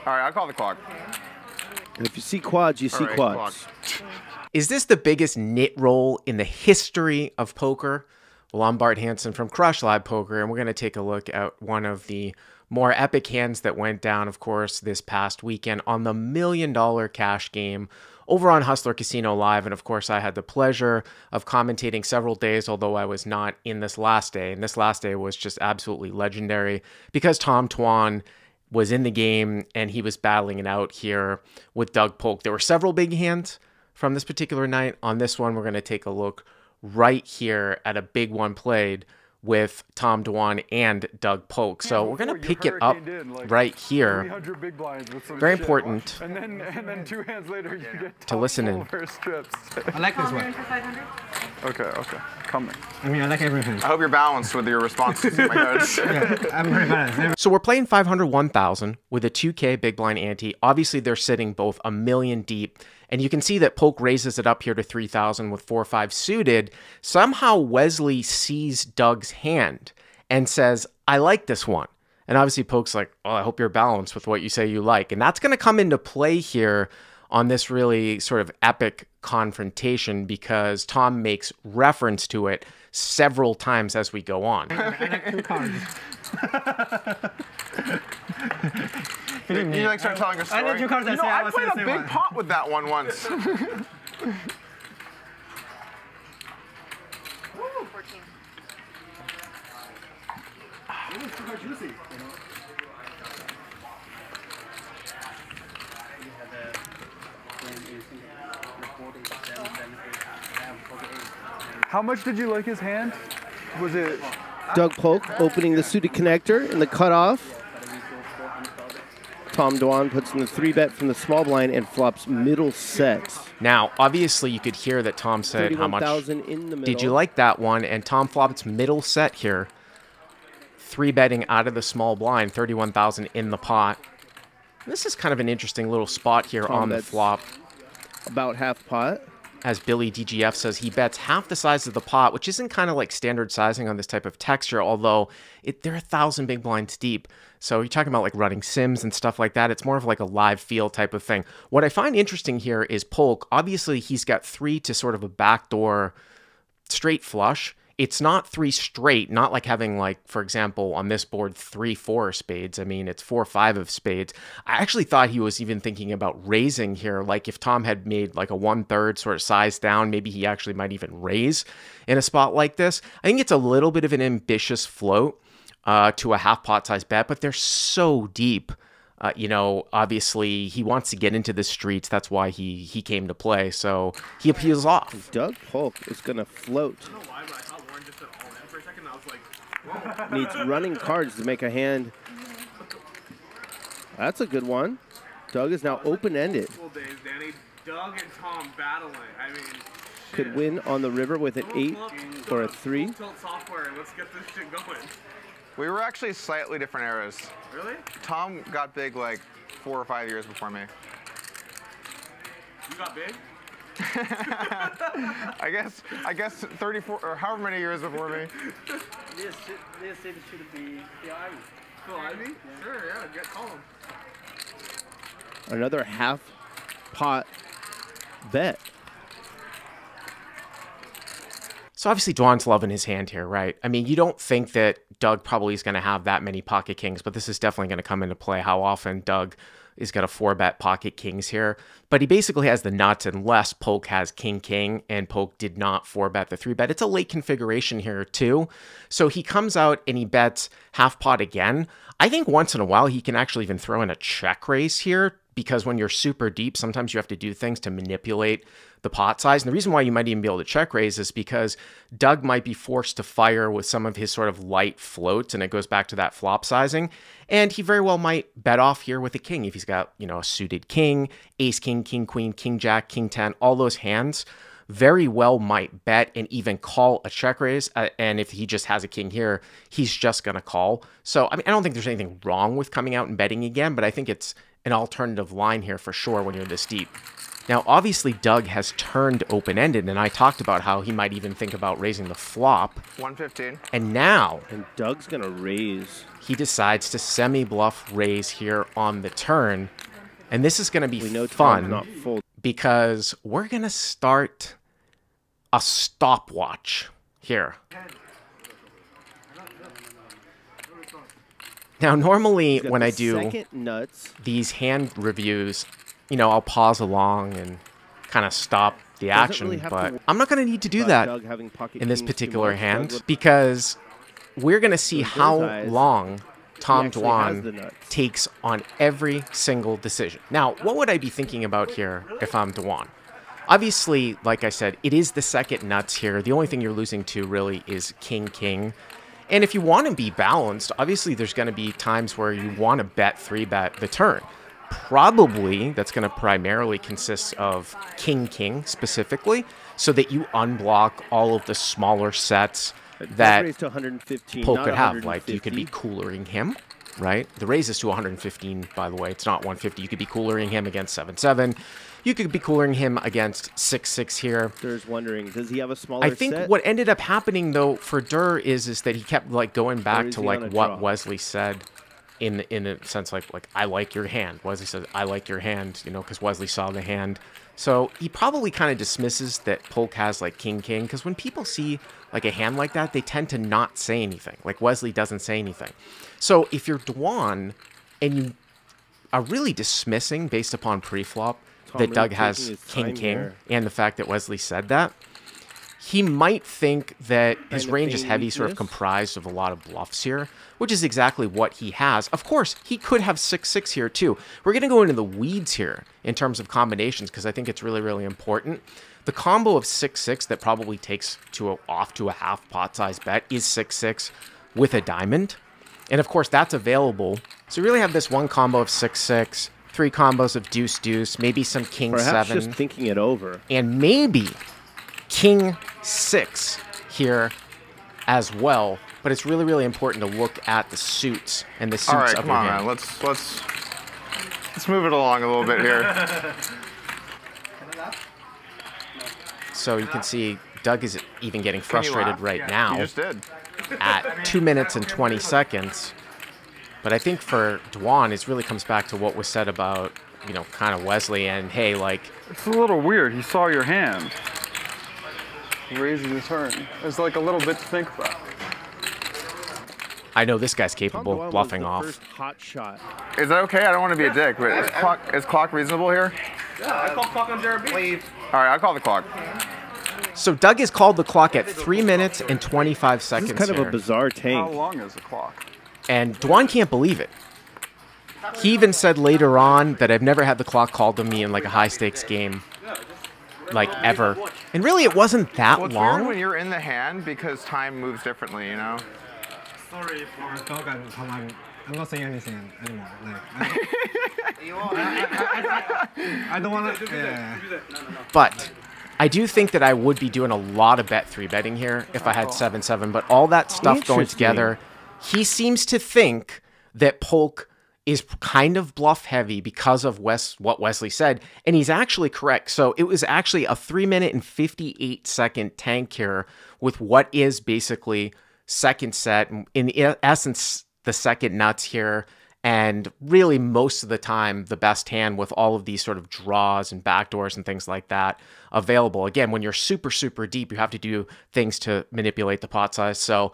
All right, I'll call the clock. And if you see quads, you see quads. Is this the biggest nit roll in the history of poker? Well, I'm Bart Hanson from Crush Live Poker, and we're going to take a look at one of the more epic hands that went down, of course, this past weekend on the $1 million cash game over on Hustler Casino Live. And of course, I had the pleasure of commentating several days, although I was not in this last day. And this last day was just absolutely legendary because Tom Twan was in the game and he was battling it out here with Doug Polk. There were several big hands from this particular night. On this one, we're going to take a look right here at a big one played with Tom Twan and Doug Polk. So we're going to pick it up right here. Very important and then 2 hands later, you get to listen in. I like this one. Okay. Coming. I mean, I like everything. I hope you're balanced with your responses to my notes. Yeah, I'm very balanced. So we're playing 500, 1,000 with a 2K big blind ante. Obviously, they're sitting both a million deep. And you can see that Polk raises it up here to 3,000 with 4-5 suited. Somehow Wesley sees Doug's hand and says, I like this one. And obviously Polk's like, oh, I hope you're balanced with what you say you like. And that's going to come into play here on this really sort of epic confrontation because Tom makes reference to it several times as we go on. I like 2 cards. You like start telling a story? I need 2 cards. I played a big pot with that one once. 14. How much did you like his hand? Was it Doug Polk opening the suited connector in the cutoff. Tom Twan puts in the 3-bet from the small blind and flops middle set. Now, obviously, you could hear that Tom said how much in the did you like that one? And Tom flops middle set here. 3-betting out of the small blind, 31,000 in the pot. This is kind of an interesting little spot here on the flop. About half pot. As Billy DGF says, he bets half the size of the pot, which isn't kind of like standard sizing on this type of texture, although they're 1,000 big blinds deep. So you're talking about like running sims and stuff like that. It's more of like a live feel type of thing. What I find interesting here is Polk. Obviously, he's got 3 to sort of a backdoor straight flush. It's not 3 straight, not like having like, for example, on this board, 3-4 spades. I mean, it's 4-5 of spades. I actually thought he was even thinking about raising here. Like if Tom had made like a 1/3 sort of size down, maybe he actually might even raise in a spot like this. I think it's a little bit of an ambitious float to a half pot size bet, but they're so deep. Obviously he wants to get into the streets. That's why he came to play. So he appeals off. Doug Polk is going to float. Needs running cards to make a hand. That's a good one. Doug is now open-ended. Doug and Tom battling. I mean, could win on the river with an 8 or a 3. Software. Let's get this shit going. We were actually slightly different eras. Really? Tom got big like 4 or 5 years before me. You got big? I guess 34 or however many years before me. This should be Phil Ivey. Phil Ivey? Yeah. Sure, yeah, call him. Another half pot bet. So obviously Twan's loving his hand here, right? I mean, you don't think that Doug probably is going to have that many pocket kings, but this is definitely going to come into play how often Doug is got a 4-bet pocket kings here. But he basically has the nuts unless Polk has king, and Polk did not 4-bet the 3-bet. It's a late configuration here too. So he comes out and he bets half pot again. I think once in a while he can actually even throw in a check raise here because when you're super deep, sometimes you have to do things to manipulate the pot size. And the reason why you might even be able to check raise is because Doug might be forced to fire with some of his sort of light floats, and it goes back to that flop sizing. And he very well might bet off here with a king if he's got, a suited king, ace king, king queen, king jack, king 10, all those hands very well might bet and even call a check raise. And if he just has a king here, he's just going to call. So, I mean, I don't think there's anything wrong with coming out and betting again, but I think it's an alternative line here for sure when you're this deep. Now, obviously, Doug has turned open-ended, and I talked about how he might even think about raising the flop. 115. And now... And Doug's going to raise. He decides to semi-bluff raise here on the turn. And this is going to be fun because we're going to start a stopwatch here. Now, normally when I do these hand reviews, you know, I'll pause along and kind of stop the action, but I'm not going to need to do that in this particular hand because we're going to see how long Tom Dwan takes on every single decision. Now, what would I be thinking about here if I'm Dwan? Obviously, like I said, it is the second nuts here. The only thing you're losing to really is king-king. And if you want to be balanced, obviously there's going to be times where you want to bet 3-bet the turn. Probably that's going to primarily consist of king-king specifically, so that you unblock all of the smaller sets that Polk could have. Like, you could be coolering him, right? The raise is to 115, by the way. It's not 150. You could be coolering him against 7-7. You could be coolering him against 6-6 here. Dur's wondering, does he have a smaller set? I think what ended up happening, though, for Dur is that he kept, like, going back to, like, what Wesley said in a sense, like, I like your hand. Wesley said, I like your hand, you know, because Wesley saw the hand. So he probably kind of dismisses that Polk has, like, king-king, because when people see, like, a hand like that, they tend to not say anything. Like, Wesley doesn't say anything. So if you're Dwan and you are really dismissing, based upon pre-flop, that Doug has king-king and the fact that Wesley said that, he might think that his range is heavy, sort of comprised of a lot of bluffs here, which is exactly what he has. Of course, he could have 6-6 here too. We're going to go into the weeds here in terms of combinations because I think it's really, really important. The combo of 6-6 that probably takes off to a half pot size bet is 6-6 with a diamond. And of course, that's available. So you really have this one combo of 6-6, 3 combos of deuce-deuce, maybe some king-7. Perhaps just thinking it over. And maybe king-6 here as well. But it's really, really important to look at the suits and the suits of your hand. All right, come on, man. Let's move it along a little bit here. So you can see Doug is even getting frustrated right now. You just did. At 2 minutes and 20 seconds. But I think for Dwan, it really comes back to what was said about, you know, kind of Wesley and, hey, like... It's a little weird. He saw your hand. Raising the turn. There's like a little bit to think about. I know this guy's capable of bluffing off. Hot shot. Is that okay? I don't want to be a dick, but is clock reasonable here? Yeah, I call clock on JRB. All right, I'll call the clock. So Doug has called the clock at 3 minutes and 25 seconds This is kind of a bizarre tank. How long is the clock? And Dwan can't believe it. He even said later on that I've never had the clock called to me in like a high-stakes game, like ever. And really, it wasn't that Well, it's long. weird when you're in the hand because time moves differently, you know? Sorry for Doug and Tom. I'm not saying anything anymore. Like, I don't want to. Yeah. But I do think that I would be doing a lot of bet 3-betting here if I had 7-7. But all that stuff going together, he seems to think that Polk is kind of bluff heavy because of what Wesley said. And he's actually correct. So it was actually a 3 minute and 58 second tank here with what is basically second set. In essence, the second nuts here. And really most of the time, the best hand with all of these sort of draws and backdoors and things like that available. Again, when you're super, super deep, you have to do things to manipulate the pot size. So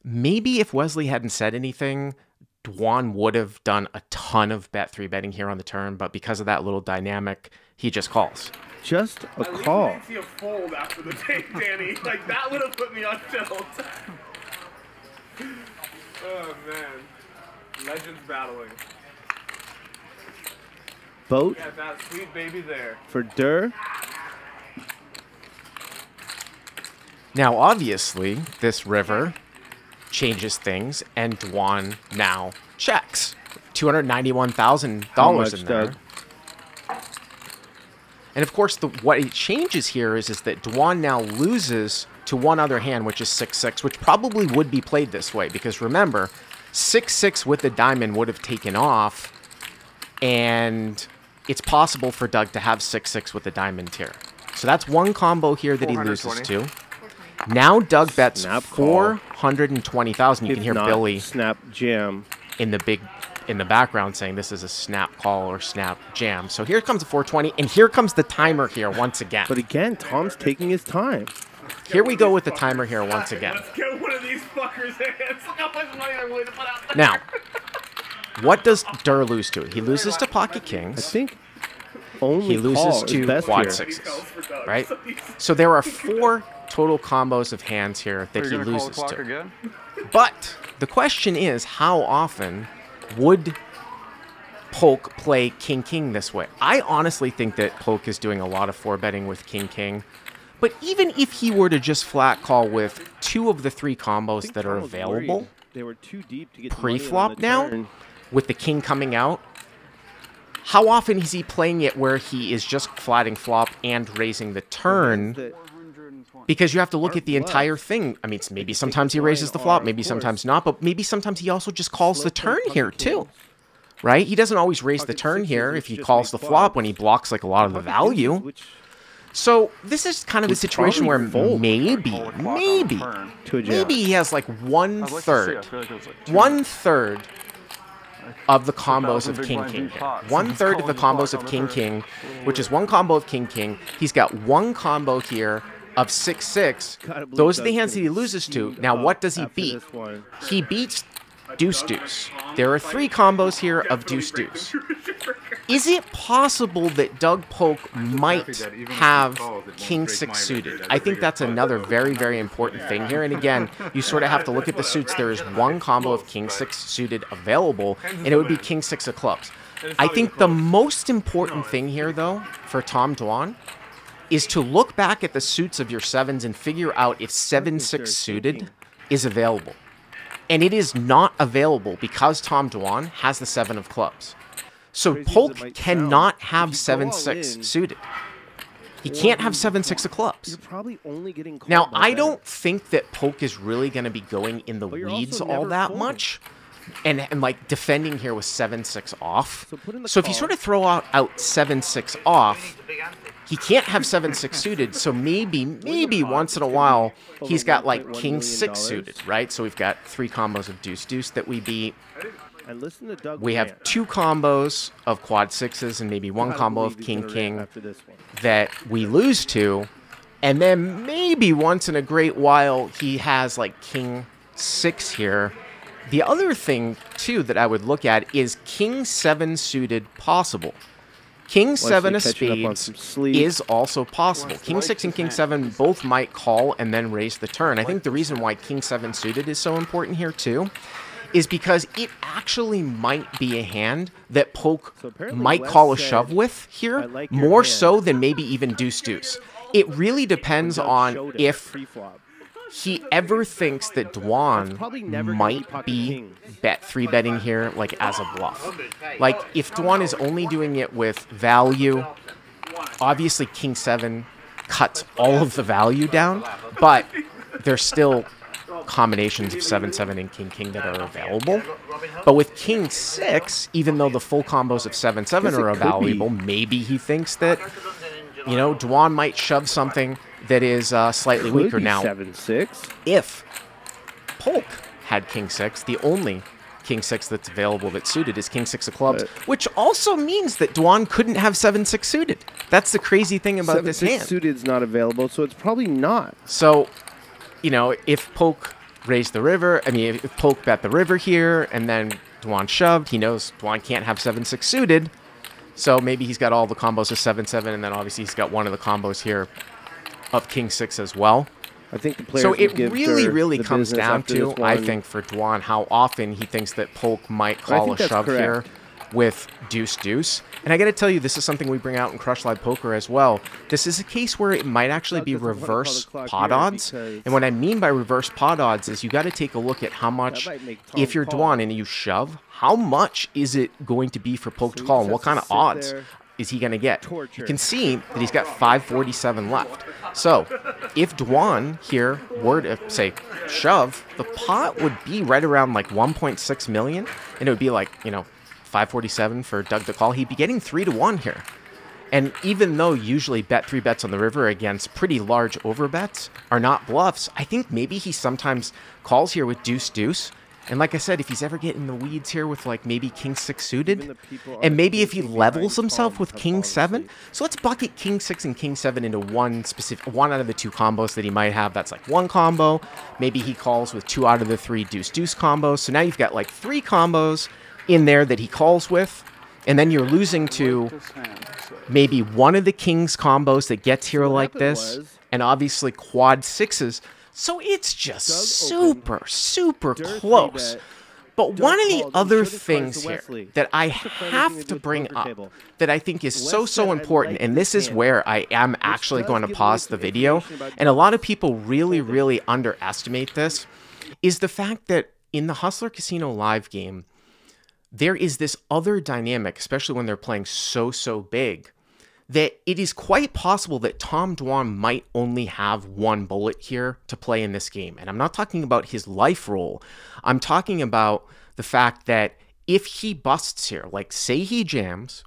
maybe if Wesley hadn't said anything, Dwan would have done a ton of bet 3-betting here on the turn, but because of that little dynamic, he just calls. Just a call. I didn't see a fold after the take, Danny. Like, that would have put me on tilt. Oh, man. Legends battling. Boat. Got that sweet baby there. For Dur. Now, obviously, this river changes things, and Dwan now checks. $291,000 in there. Doug? And of course, what it changes here is that Dwan now loses to one other hand, which is 6-6, which probably would be played this way, because remember, 6-6 with the diamond would have taken off, and it's possible for Doug to have 6-6 with a diamond here. So that's one combo here that he loses to. Now Doug bets Snap call. 420,000. You can hear If not, Billy snap jam. in the background saying this is a snap call or snap jam. So here comes a 420, and here comes the timer here once again. But again, Tom's taking his time. Here we go with the timer here once again. Let's get one of these fuckers' hands. Look how much money I'm willing to put out there. Now, what does Durr lose to? He loses to pocket I kings. think only He loses call is to best quad here. sixes, right? So there are 4 total combos of hands here that Are he you gonna call the loses clock to. again? But the question is, how often would Poke play King-King this way? I honestly think that Poke is doing a lot of 4-betting with King-King. But even if he were to just flat call with 2 of the 3 combos that are Tom was available, worried they were too deep to get the money in on pre-flop the now, turn. with the king coming out, how often is he playing it where he is just flatting flop and raising the turn? That- Because you have to look at the bluff. entire thing. I mean, maybe sometimes he raises the flop, maybe sometimes not, but maybe sometimes he also just calls the turn here too, right? He doesn't always raise the Pocket turn sixes, here which if he just calls make the flop clubs. when he blocks like a lot of the Pocket deuces, value. which So this is kind of a Would situation where probably fold. maybe Call the clock on the turn. to a jam. maybe he has like I'd like to see. I 1/3 feel like it was like 2 1/3 of the combos 2,000 of big King blind King. deep pots. 1/3 of the Calling the combos clock of on the King turn. King, which is one combo of King King. He's got one combo here of 6-6. Gotta believe Those are the Doug's hands that he gonna loses to. speed Now, up what does he after beat? this one. He beats Deuce Deuce. There are 3 combos here of Deuce Deuce. Is it possible that Doug Poke might have King 6 suited? I think that's another very, very important thing here. And again, you sort of have to look at the suits. There is one combo of King 6 suited available, and it would be King 6 of clubs. I think the most important thing here, though, for Tom Dwan, is to look back at the suits of your 7s and figure out if 7-6 suited is available. And it is not available because Tom Dwan has the 7 of clubs. So Crazy as it Polk might cannot sound, have if you go all 7-6 in, suited. He can't have 7-6 of clubs. You're probably only getting called Now, by I better. don't think that Polk is really going to be going in the But you're weeds also all never that folding. much. And like defending here with 7-6 off. So put in the So if you call. sort of throw out 7-6 off, he can't have 7-6 suited. So maybe once in a while he's got like $1.1 King million. 6 suited, right? So we've got 3 combos of Deuce Deuce that we beat. And listen to Doug We have rant. 2 combos of quad 6s and maybe 1 Gotta combo believe of he's King gonna rant King after this one. that we lose to. And then maybe once in a great while he has like King 6 here. The other thing, too, that I would look at is King 7 suited possible. King 7 of catching up on spades some sleep. is also possible. King 6 and King 7 both might call and then raise the turn. I think the reason why King 7 suited is so important here, too, is because it actually might be a hand that Poke So apparently might Wes call a said, shove with "I here, like your more hand." so than maybe even Deuce Deuce. It really depends Doug on showed it if pre-flop. he ever thinks that That's probably Dwan never gonna be might pocket be kings. bet 3-betting here, like as a bluff. Like if Dwan is only doing it with value, obviously King 7 cuts all of the value down, but there's still combinations of 7-7 and King King that are available. But with King 6, even though the full combos of 7-7 Guess it are could be. available, maybe he thinks that, you know, Dwan might shove something that is slightly Could weaker. be Now, 7-6. if Polk had King 6, the only King 6 that's available that's suited is King 6 of clubs, which also means that Dwan couldn't have 7-6 suited. That's the crazy thing about this 7-6 hand. suited is not available, so it's probably not. So, you know, if Polk raised the river, I mean, if Polk bet the river here and then Dwan shoved, he knows Dwan can't have 7-6 suited. So maybe he's got all the combos of 7-7, and then obviously he's got one of the combos here of King 6 as well. I think the players So would it give really, Durr really the comes business down after to, this I one. think, for Dwan, how often he thinks that Polk might I call think a that's shove here correct. with Deuce Deuce. And I got to tell you, this is something we bring out in Crush Live Poker as well. This is a case where it might actually Doug be doesn't wanna call the reverse clock pot here odds. because And what I mean by reverse pot odds is you got to take a look at how much, might make Tom if you're call. Dwan and you shove, how much is it going to be for Polk So to he call, just and what has kind to of sit odds there. is he going to get? Torture. You can see that he's got 547 left. So if Dwan here were to, say, shove, the pot would be right around like 1.6 million, and it would be like, you know, 547 for Doug to call. He'd be getting 3-1 here. And even though usually bet 3 bets on the river against pretty large overbets are not bluffs, I think maybe he sometimes calls here with deuce-deuce. And like I said, if he's ever getting the weeds here with like maybe king-6 suited, and maybe if he levels himself with king-7, so let's bucket king-6 and king-7 into one out of the 2 combos that he might have. That's like 1 combo. Maybe he calls with 2 out of the 3 deuce-deuce combos. So now you've got like 3 combos in there that he calls with, and then you're losing to maybe one of the king's combos that gets here like this, and obviously quad 6s. So it's just super, super close. But one of the other things here that I have to bring up that I think is so important, and this is where I am actually going to pause the video, and a lot of people really underestimate this, is the fact that in the Hustler Casino live game, there is this other dynamic, especially when they're playing so big, that it is quite possible that Tom Dwan might only have 1 bullet here to play in this game. And I'm not talking about his life roll. I'm talking about the fact that if he busts here, like say he jams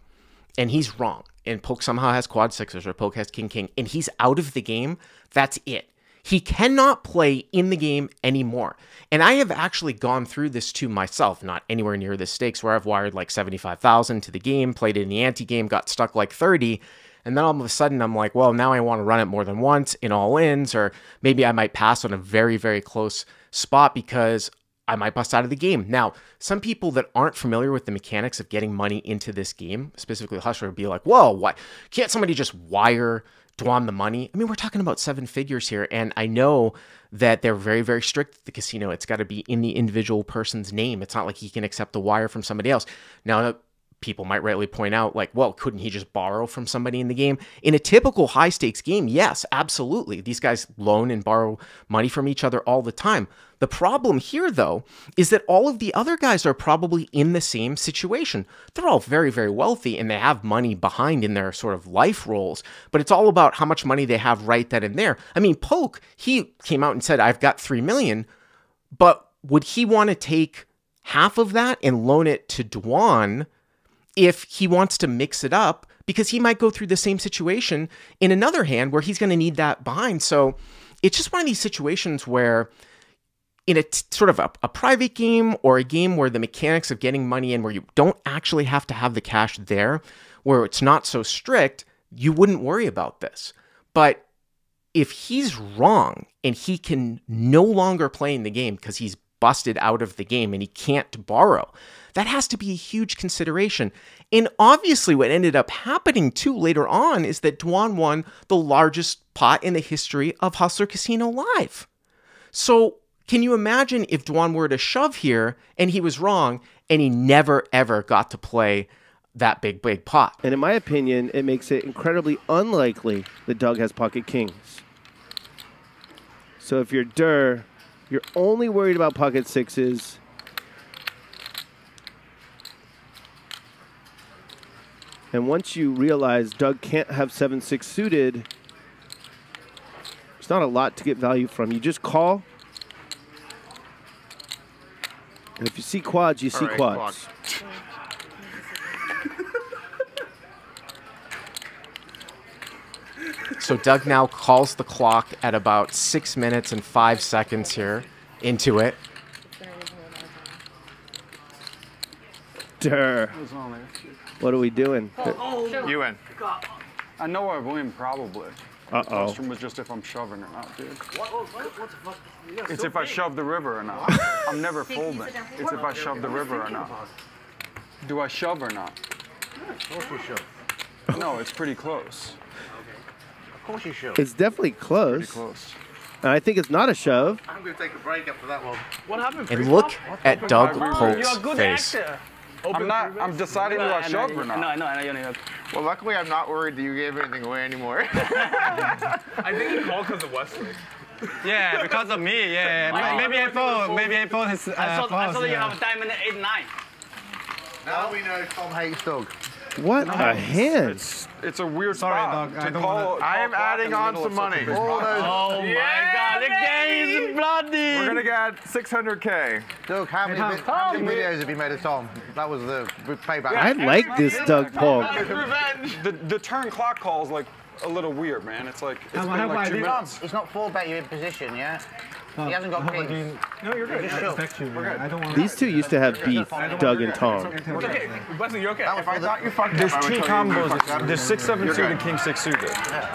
and he's wrong and Poke somehow has quad 6s or Poke has king, and he's out of the game, that's it. He cannot play in the game anymore. And I have actually gone through this too myself, not anywhere near the stakes where I've wired like 75,000 to the game, played it in the ante-game, got stuck like 30, and then all of a sudden I'm like, well, now I want to run it more than once in all-ins, or maybe I might pass on a very close spot because I might bust out of the game. Now, some people that aren't familiar with the mechanics of getting money into this game, specifically Hustler, would be like, whoa, why can't somebody just wire Dwan the money? I mean, we're talking about 7 figures here, and I know that they're very strict at the casino. It's got to be in the individual person's name. It's not like he can accept a wire from somebody else. Now, people might rightly point out, like, well, couldn't he just borrow from somebody in the game? In a typical high-stakes game, yes, absolutely. These guys loan and borrow money from each other all the time. The problem here, though, is that all of the other guys are probably in the same situation. They're all very wealthy, and they have money behind in their sort of life rolls, but it's all about how much money they have right then and there. I mean, Poke, he came out and said, I've got 3 million, but would he want to take half of that and loan it to Dwan if he wants to mix it up? Because he might go through the same situation in another hand where he's going to need that behind. So it's just one of these situations where in a sort of a private game or a game where the mechanics of getting money in, where you don't actually have to have the cash there, where it's not so strict, you wouldn't worry about this. But if he's wrong and he can no longer play in the game because he's busted out of the game and he can't borrow, that has to be a huge consideration. And obviously what ended up happening too later on is that Dwan won the largest pot in the history of Hustler Casino Live. So can you imagine if Dwan were to shove here and he was wrong and he never ever got to play that big pot? And in my opinion, it makes it incredibly unlikely that Doug has pocket kings. So if you're Durr, you're only worried about pocket 6s. And once you realize Doug can't have 7-6 suited, there's not a lot to get value from. You just call. And if you see quads, you see quads. So Doug now calls the clock at about 6 minutes and 5 seconds here into it. Durr. What are we doing? You win. I know I win probably. The question was just if I'm shoving or not, dude. What the fuck? It's if I shove the river or not. I'm never folding. It's if I shove the river or not. Do I shove or not? Of course you should. No, it's pretty close. Of course you should. It's definitely close. Pretty close. And I think it's not a shove. I'm going to take a break after that one. What happened? And look at Doug You're a Polk's good face. actor. I'm deciding do I shove or not. No, you don't have. Well, luckily I'm not worried that you gave anything away anymore. I think he called because of Wesley. Yeah, because of me. Yeah, maybe I fold his. I saw that you have a diamond at 8-9. Now we know Tom hates Doug. What a hand. It's a weird Sorry, spot dog, I to don't call. wanna- I am adding on some money. Oh my god, the game is bloody! We're gonna get 600K. Doug, how many videos have you made of Tom? That was the payback. I like this Doug Pog. The turn clock call is like a little weird, man. It's like, it's been like 2 minutes. It's not 4-bet you in position, yeah? He hasn't got kings. No, you're good. I don't want These two used to have beef, Doug and Tom. Okay, Wesley, you okay? I thought you fucked There's up, I would 2 tell you you combos. fucked up. There's 6-7 suited and king 6 suited,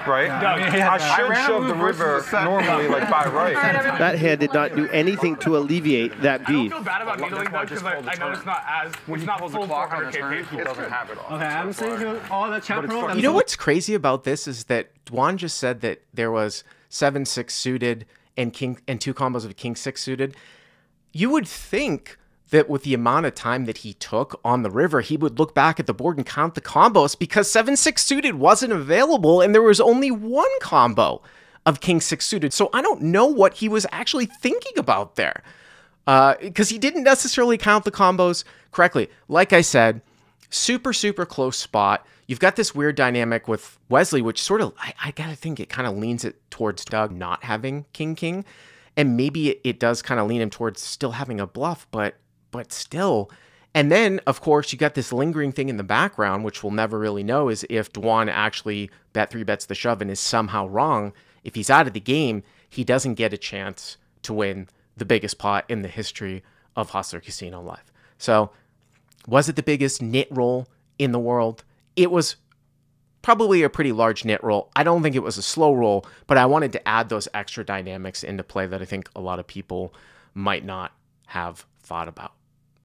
right? yeah. I should shove the river normally, like by right. That hand did not do anything to alleviate that I don't beef. feel bad about needling though, because I know it's not as, it's not full 400K He doesn't have it on. Okay, I'm saying to all the chat pros. You know what's crazy about this is that Dwan just said that there was 7-6 suited and 2 combos of king 6 suited. You would think that with the amount of time that he took on the river, he would look back at the board and count the combos, because 7-6 suited wasn't available and there was only 1 combo of king 6 suited. So I don't know what he was actually thinking about there, because he didn't necessarily count the combos correctly. Like I said, super, super close spot. You've got this weird dynamic with Wesley, which sort of, I gotta think it kind of leans it towards Doug not having king. And maybe it does kind of lean him towards still having a bluff, but still. And then, of course, you got this lingering thing in the background, which we'll never really know, is if Dwan actually bet-3-bets the shove and is somehow wrong. If he's out of the game, he doesn't get a chance to win the biggest pot in the history of Hustler Casino Live. So, was it the biggest nit roll in the world? It was probably a pretty large nit roll. I don't think it was a slow roll, but I wanted to add those extra dynamics into play that I think a lot of people might not have thought about.